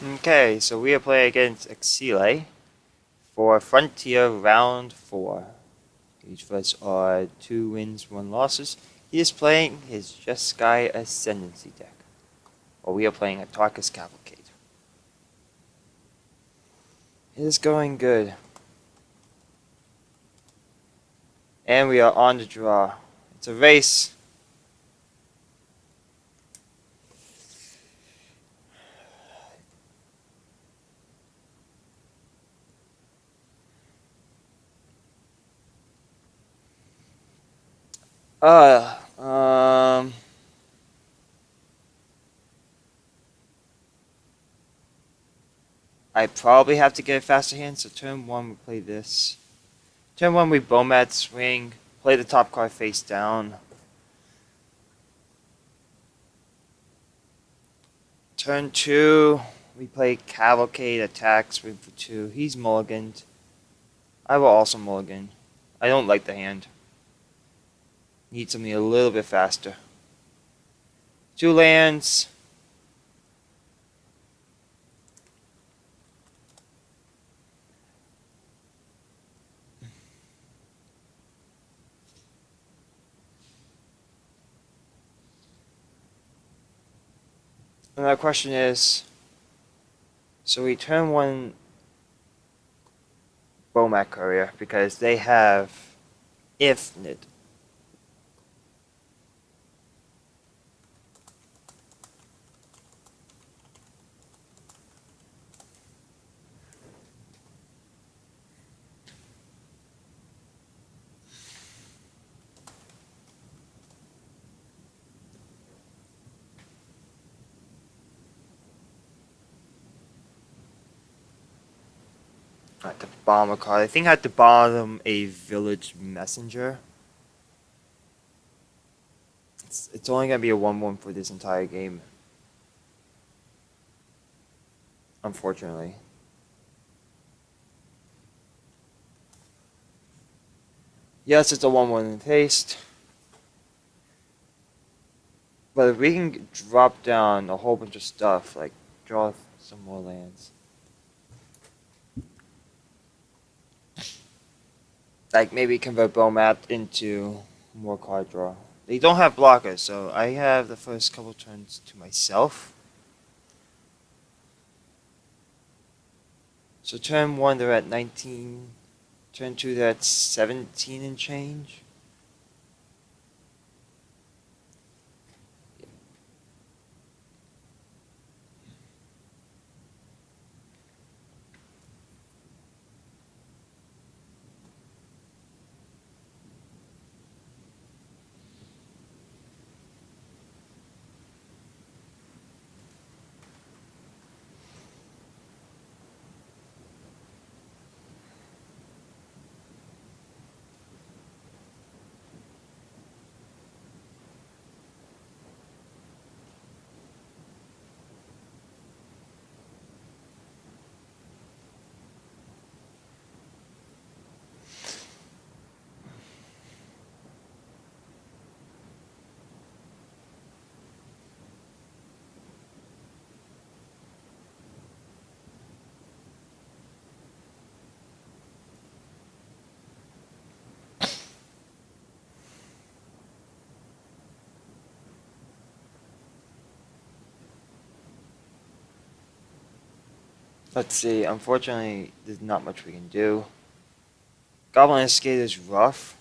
Okay, so we are playing against Exile for Frontier Round 4. Each of us are 2 wins, 1 losses. He is playing his Jeskai Ascendancy deck. While we are playing Atarka's Cavalcade. It is going good. And we are on the draw. It's a race. Uh, um... I probably have to get a faster hand, so turn 1 we play this. Turn 1 we Bomat swing, play the top card face down. Turn 2, we play Cavalcade, attack, swing for 2. He's mulliganed. I will also mulligan. I don't like the hand. Need something a little bit faster. 2 lands. And my question is, so we turn 1 Bomat Courier because they have infinite. At the bottom of card. I think at the bottom a village messenger. It's only gonna be a 1/1 for this entire game. Unfortunately. Yes, it's a 1/1 in taste. But if we can drop down a whole bunch of stuff, like draw some more lands. Like maybe convert Bomat into more card draw. They don't have blockers, so I have the first couple turns to myself. So turn 1 they're at 19. Turn 2 they're at 17 and change. Let's see, unfortunately, there's not much we can do. Goblin Escape is rough.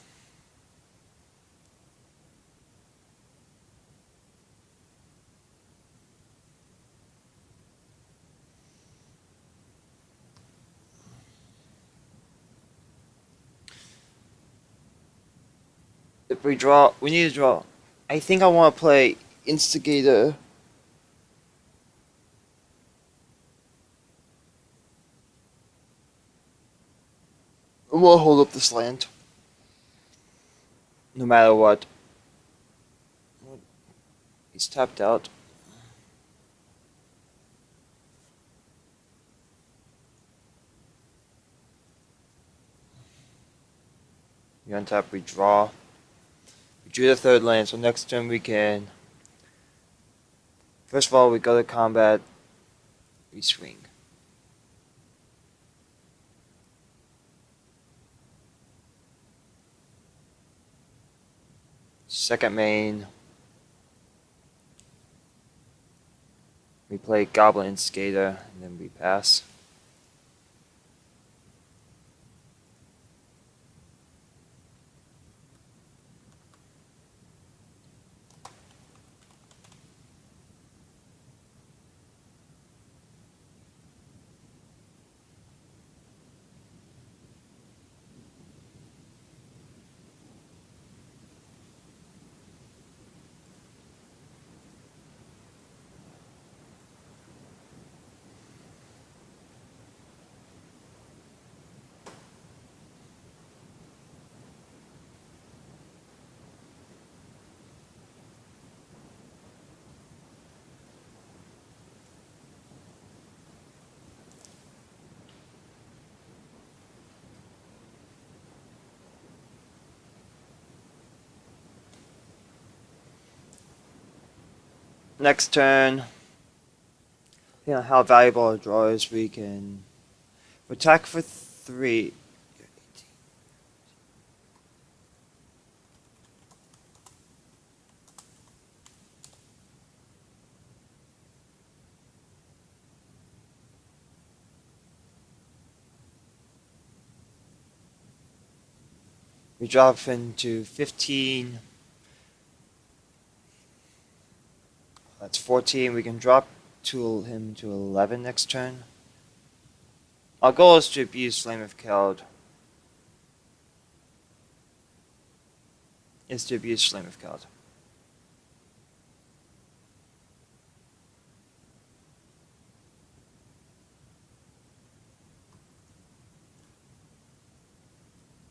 If we draw, we need to draw. I think I want to play Instigator. We'll hold up this land. No matter what. He's tapped out. We untap, we draw. We drew the 3rd land, so next turn we can. First of all, we go to combat. We swing. Second main. We play Goblin Skater, and then we pass. Next turn, depending on how valuable a draw is, we can attack for 3. We drop into 15. That's 14. We can drop him to 11 next turn. Our goal is to abuse Flame of Keld.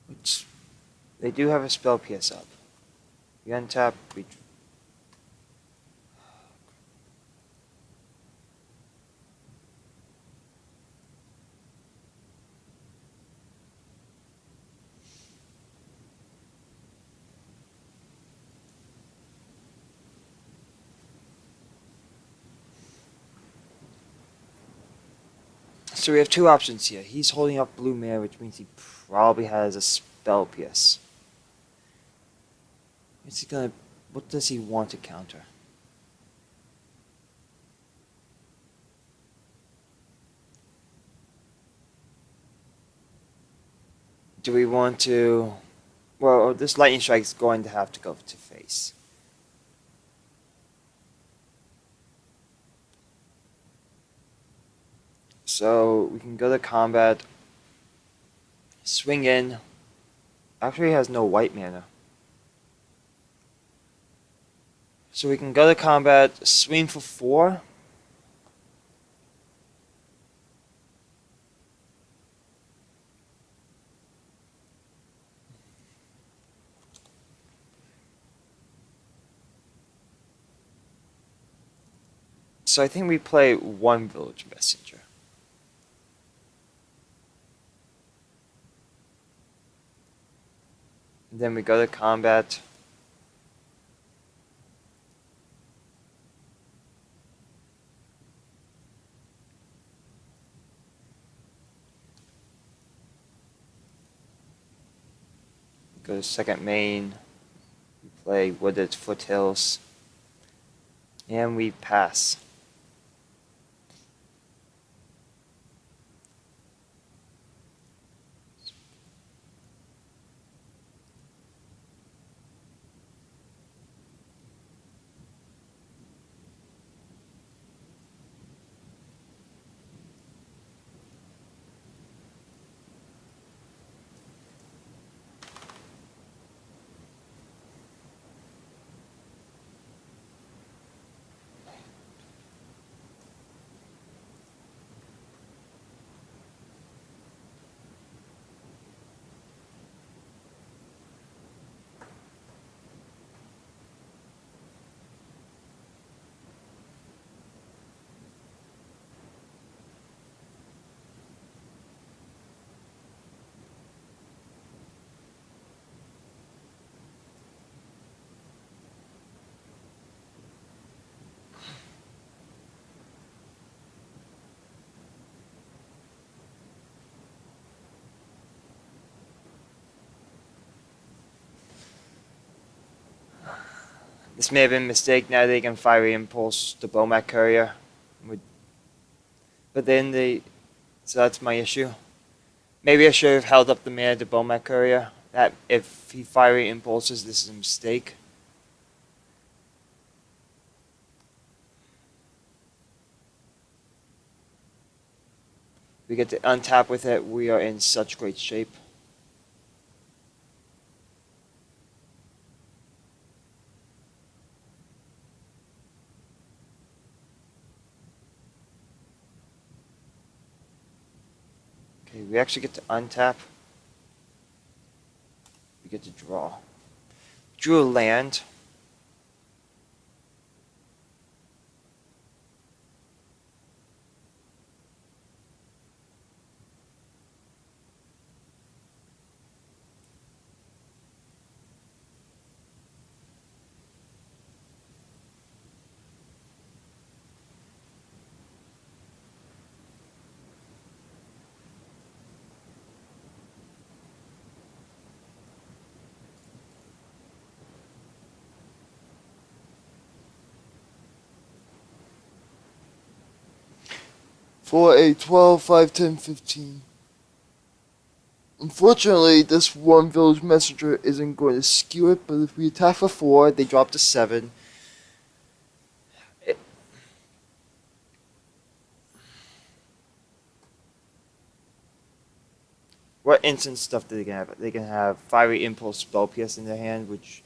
Which they do have a spell PS up. We untap, we So we have two options here. He's holding up blue mare, which means he probably has a spell PS. What does he want to counter? Do we want to... Well, this lightning strike is going to have to go to face. So we can go to combat, swing in. Actually, he has no white mana. So we can go to combat, swing for 4. So I think we play 1 Village Messenger. Then we go to combat. Go to second main. We play Wooded Foothills. And we pass. This may have been a mistake. Now they can Fiery Impulse the Bomat Courier. But then they... So that's my issue. Maybe I should have held up the mana to Bomat Courier. That if he Fiery Impulses, this is a mistake. We get to untap with it. We are in such great shape. Okay, we actually get to untap. We get to draw. Drew a land. For a 12, 5, 10, 15. Unfortunately, this one Village Messenger isn't going to skew it, but if we attack for 4, they drop to 7. What instant stuff do they have? They can have Fiery Impulse Spell Pierce in their hand, which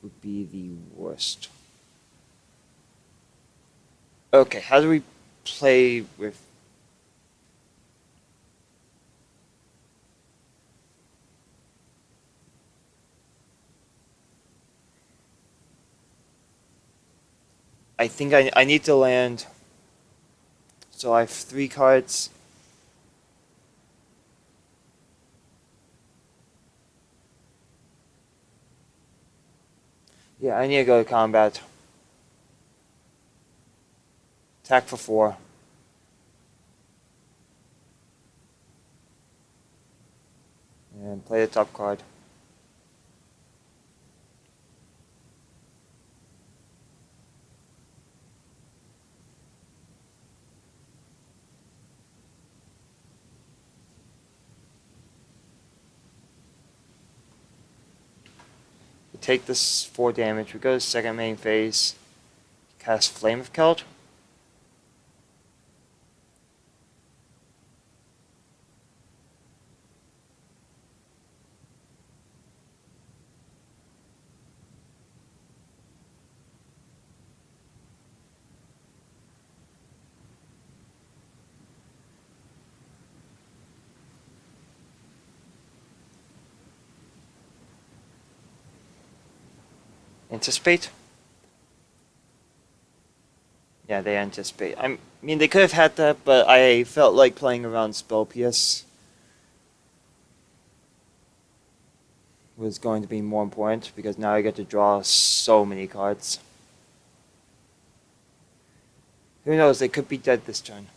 would be the worst. Okay, how do we play with... I think I need to land. So I have 3 cards. Yeah, I need to go to combat. Attack for 4. And play the top card. We take this 4 damage. We go to second main phase. Cast Flame of Keld. Anticipate? Yeah, they anticipate. I mean, they could have had that, but I felt like playing around Spell Pierce was going to be more important, because now I get to draw so many cards. Who knows, they could be dead this turn.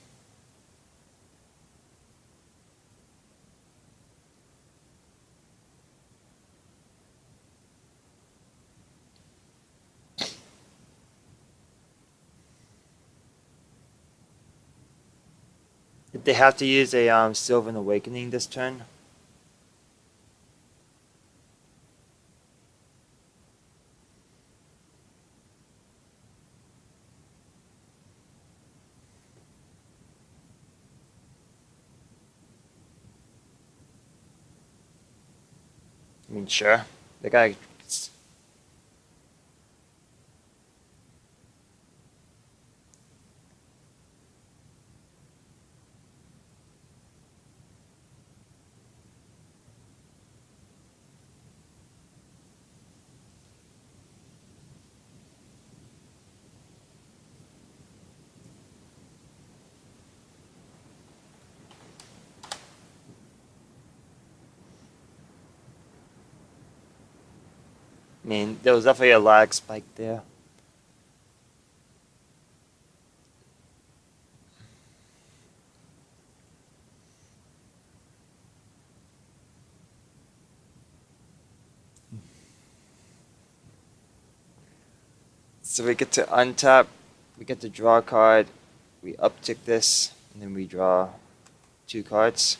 Did they have to use a Sylvan Awakening this turn? I mean, sure. They gotta... I mean, there was definitely a lag spike there. So we get to untap, we get to draw a card, we uptick this, and then we draw 2 cards.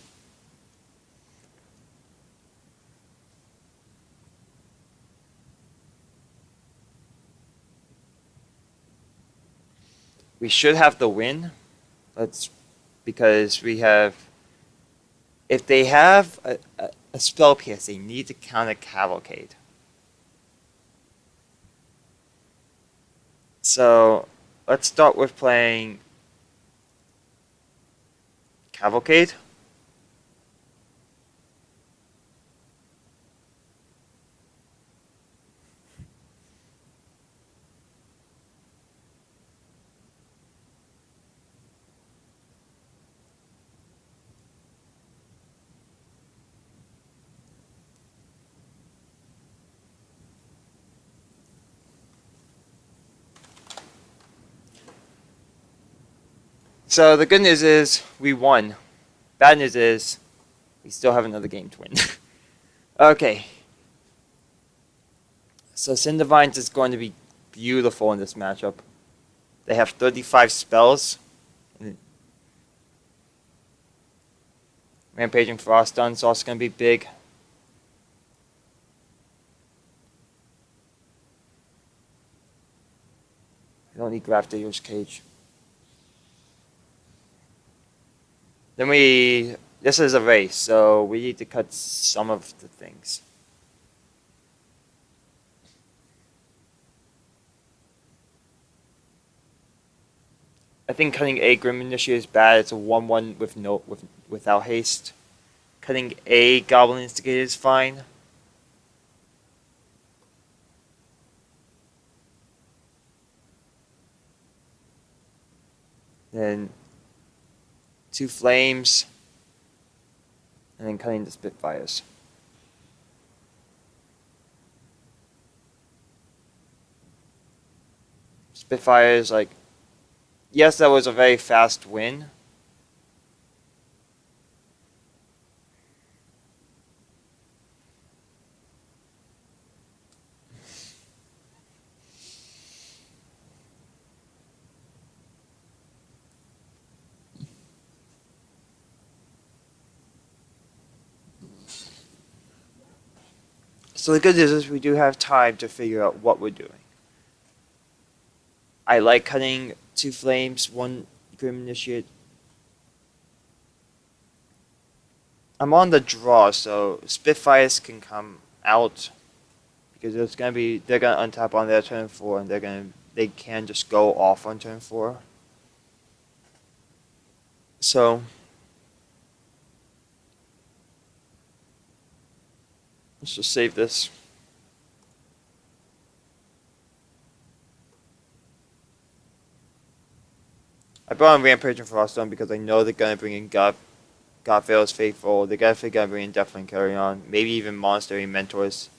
We should have the win. Because we have. If they have a spell pierce, they need to counter Cavalcade. So let's start with playing Cavalcade. So the good news is we won. Bad news is we still have another game to win. Okay. So Sin Divines is going to be beautiful in this matchup. They have 35 spells. Rampaging Frost Dun is also going to be big. I don't need Grafdigger's Cage. Then this is a race, so we need to cut some of the things. I think cutting a Grim Initiate is bad. It's a 1/1 without haste. Cutting a Goblin Instigator is fine. Then 2 Flames, and then cutting the Spitfires. Spitfires, like, yes, that was a very fast win. So the good news is we do have time to figure out what we're doing. I like cutting 2 Flames, 1 Grim Initiate. I'm on the draw, so Spitfires can come out because they're gonna untap on their turn 4, and they can just go off on turn 4. So let's just save this. I brought in Rampage and Froststone because I know they're gonna bring in Godvale's Faithful. They're definitely gonna bring in Deathling Carry On, maybe even Monastery Mentors.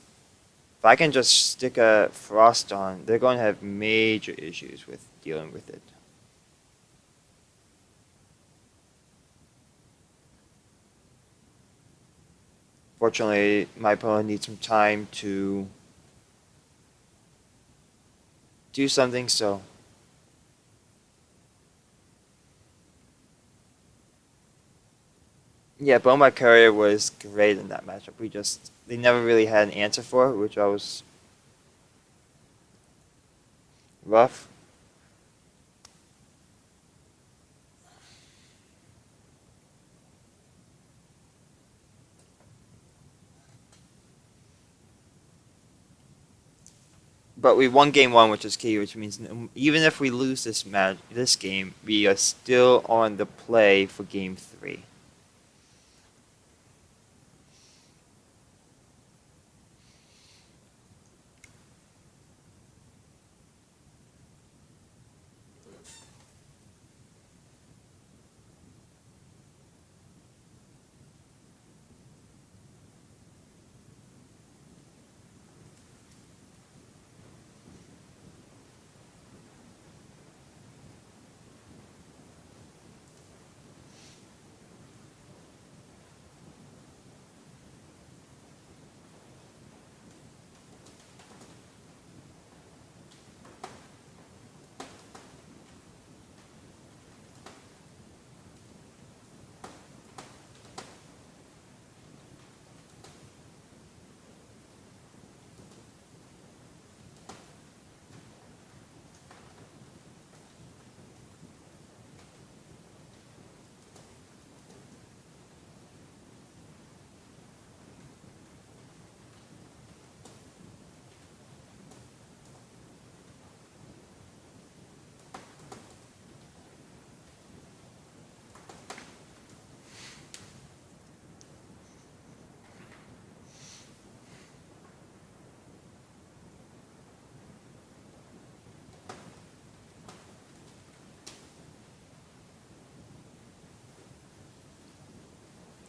If I can just stick a Frost on, they're going to have major issues with dealing with it. Fortunately, my opponent needs some time to do something, so yeah, Boma Courier was great in that matchup. They never really had an answer for it, which I was rough. But we won game 1, which is key, which means even if we lose this game, we are still on the play for game 3.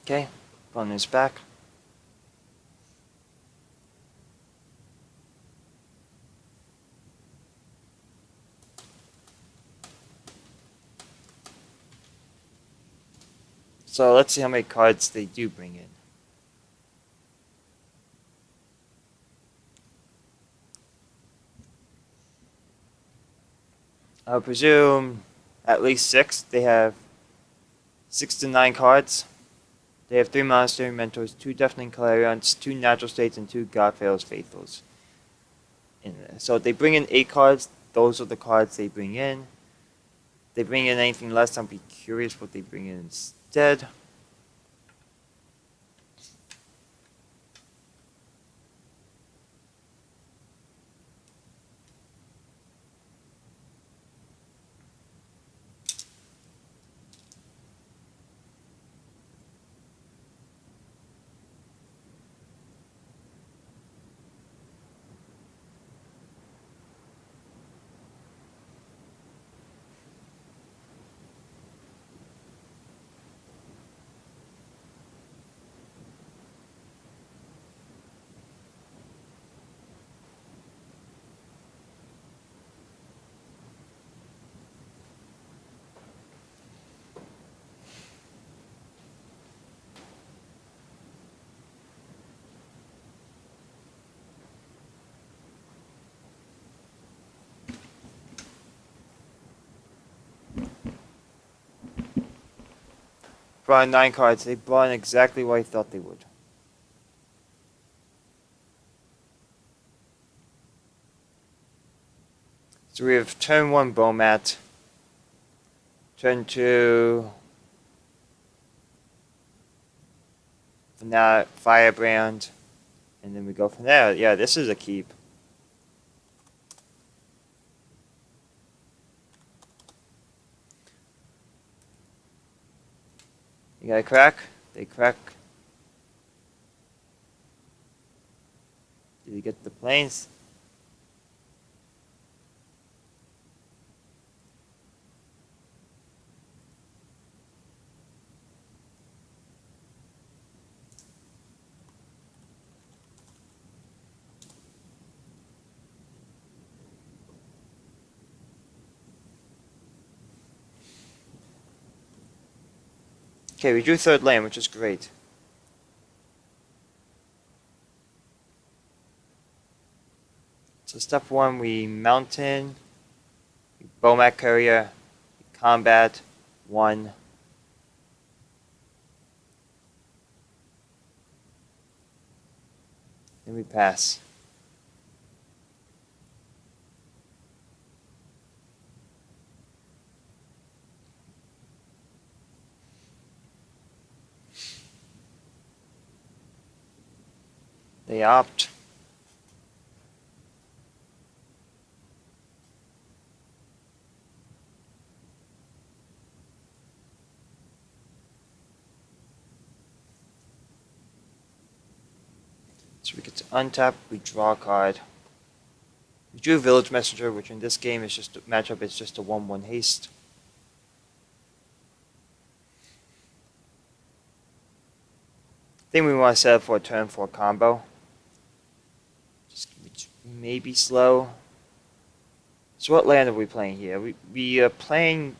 Okay, opponent's back. So let's see how many cards they do bring in. I would presume at least 6. They have 6 to 9 cards. They have 3 Monastery Mentors, 2 Deafening Clarions, 2 Natural States, and 2 Godfails Faithfuls. So if they bring in 8 cards, those are the cards they bring in. If they bring in anything less, I'll be curious what they bring in instead. Brought in 9 cards. They brought in exactly what I thought they would. So we have turn 1 Bomat, turn 2 Firebrand, and then we go from there. Yeah, this is a keep. You got a crack? They crack. Did you get the planes? Okay, we drew 3rd land, which is great. So step 1, we mountain, we Bomat Courier, we combat 1. Then we pass. They opt. So we get to untap, we draw a card. We drew Village Messenger, which in this game is just a matchup, it's just a 1/1 haste. I think we want to set up for a turn 4 combo. Just maybe slow. So what land are we playing here? We are playing.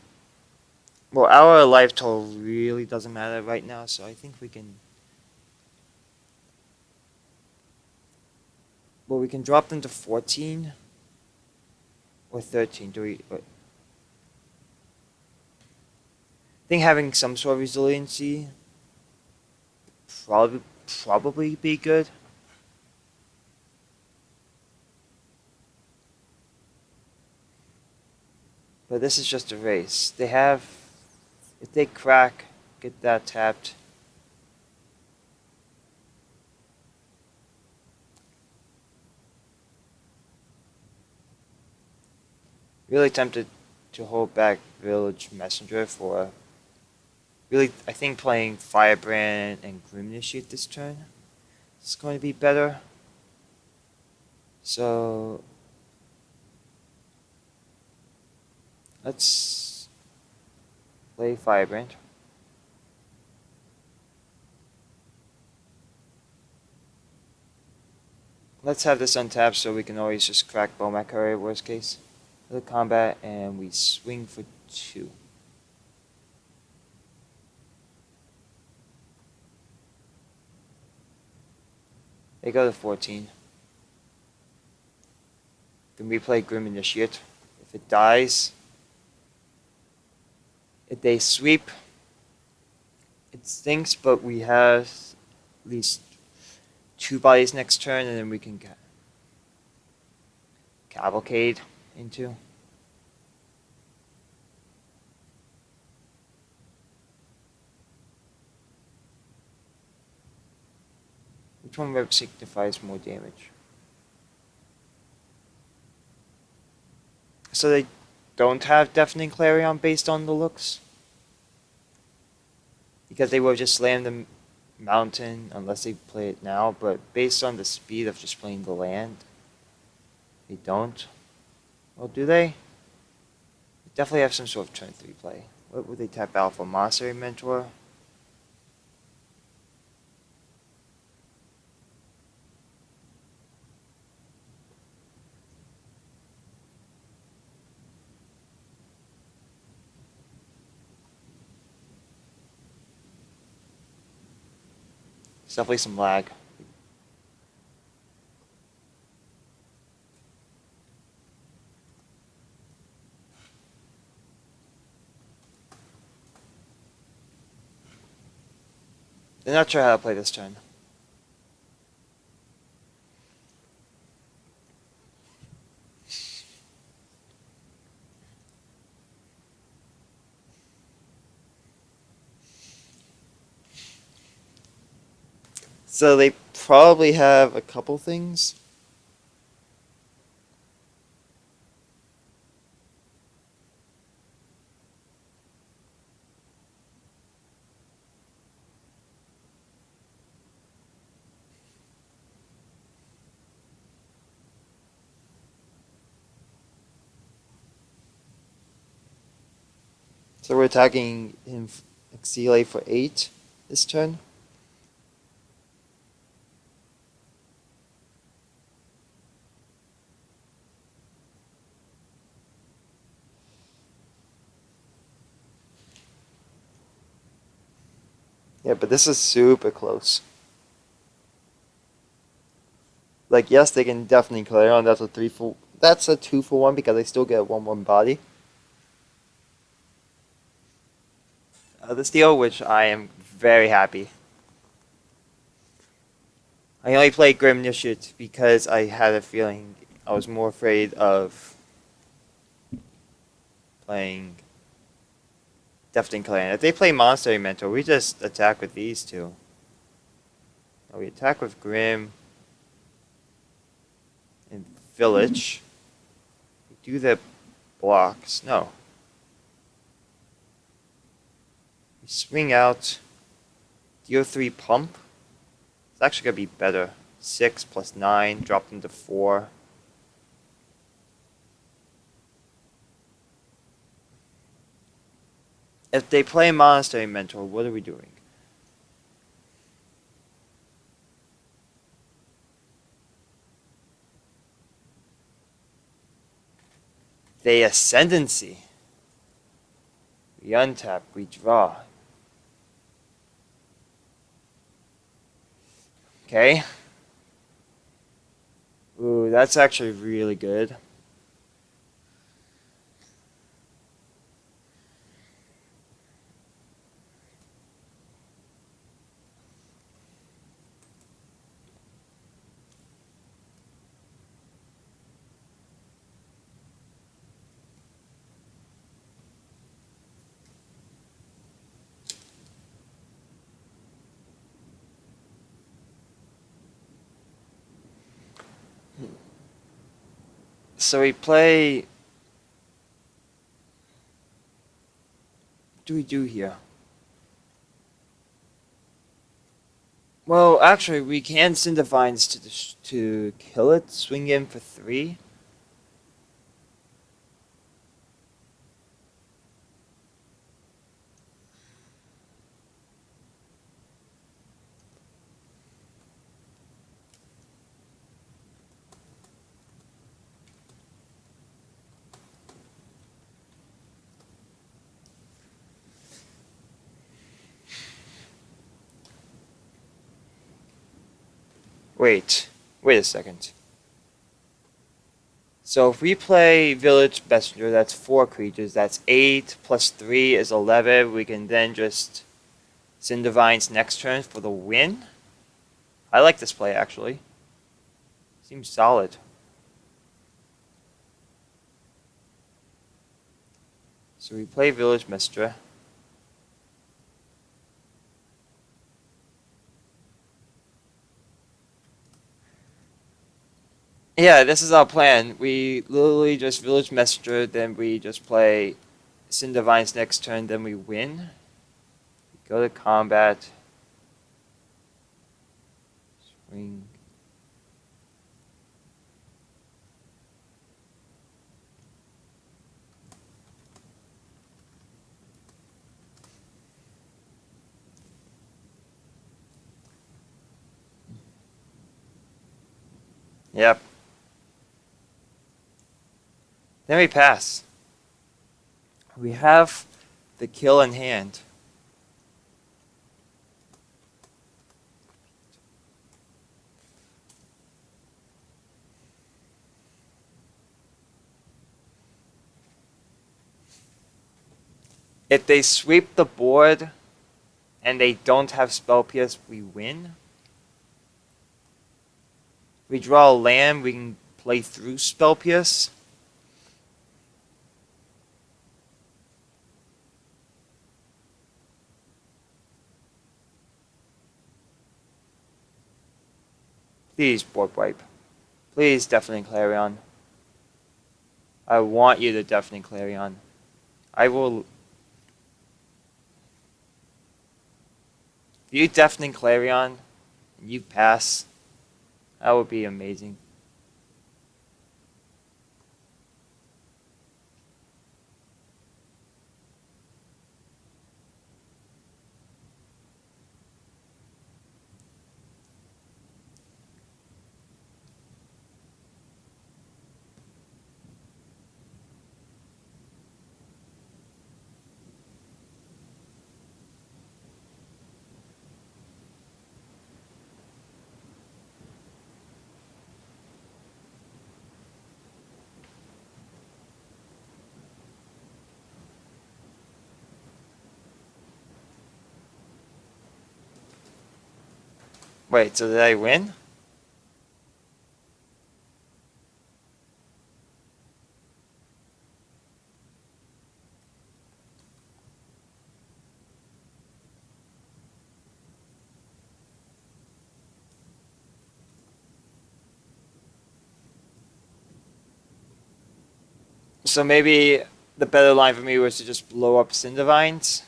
Well, our life total really doesn't matter right now, so I think we can. Well, we can drop them to 14 or 13. Do we? I think having some sort of resiliency probably be good. But this is just a race. They have, if they crack, get that tapped. Really tempted to hold back Village Messenger for. Really, I think playing Firebrand and Grimnisheath this turn is going to be better. So let's play Firebrand. Let's have this untapped so we can always just crack Bomac Courier, worst case. The combat, and we swing for 2. They go to 14. Then we play Grim Initiate. If it dies, if they sweep, it stinks, but we have at least 2 bodies next turn, and then we can get Cavalcade into. Which one signifies more damage? So they don't have Deafening Clarion based on the looks? Because they will just slam the mountain unless they play it now, but based on the speed of just playing the land, they don't. Well, do they? They definitely have some sort of turn 3 play. What would they tap out for? Monastery Mentor? There's definitely some lag. They're not sure how to play this turn. So they probably have a couple things. So we're attacking him Exile for 8 this turn. Yeah, but this is super close. Like, yes, they can definitely clear on. That's a 2 for 1 because they still get 1/1 body. This deal, which I am very happy. I only played Grim Initiate because I had a feeling I was more afraid of playing Deafening Clan. If they play Monastery Mentor, we just attack with these two. No, we attack with Grim and Village. We do the blocks. No. We swing out, deal 3 pump. It's actually going to be better. 6 plus 9, drop them to 4. If they play Monastery Mentor, what are we doing? They Ascendancy. We untap, we draw. Okay. Ooh, that's actually really good. So we play. What do we do here? Well, actually, we can send Divines to kill it, swing in for 3. Wait a second. So if we play Village Messenger, that's 4 creatures. That's 8 plus 3 is 11. We can then just Sin Divine's next turn for the win. I like this play, actually. Seems solid. So we play Village Messenger. Yeah, this is our plan. We literally just Village Messenger, then we just play Sin Divine's next turn, then we win. We go to combat. Swing. Yep. Then we pass. We have the kill in hand. If they sweep the board and they don't have Spell Pierce, we win. We draw a land, we can play through Spell Pierce. Please, board wipe. Please, Deafening Clarion. I want you to Deafening Clarion. I will... If you Deafening Clarion and you pass, that would be amazing. Wait, so did I win? So maybe the better line for me was to just blow up Sin Divines.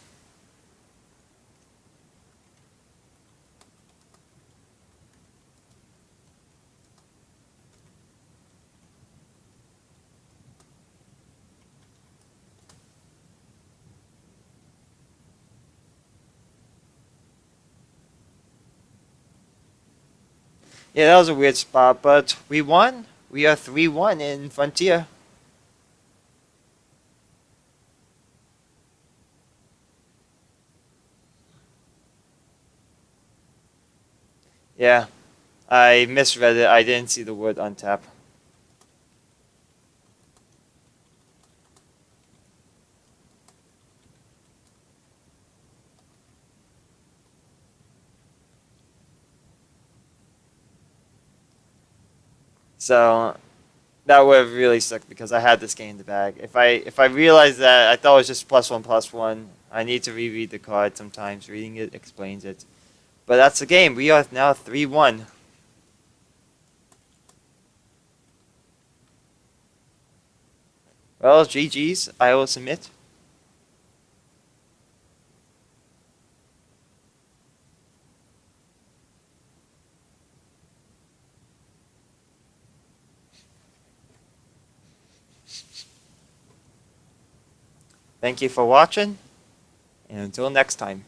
Yeah, that was a weird spot, but we won. We are 3-1 in Frontier. Yeah, I misread it. I didn't see the word untap. So that would have really sucked because I had this game in the bag. If I realized that, I thought it was just +1/+1. I need to reread the card sometimes. Reading it explains it. But that's the game. We are now 3-1. Well, GG's. I will submit. Thank you for watching, and until next time.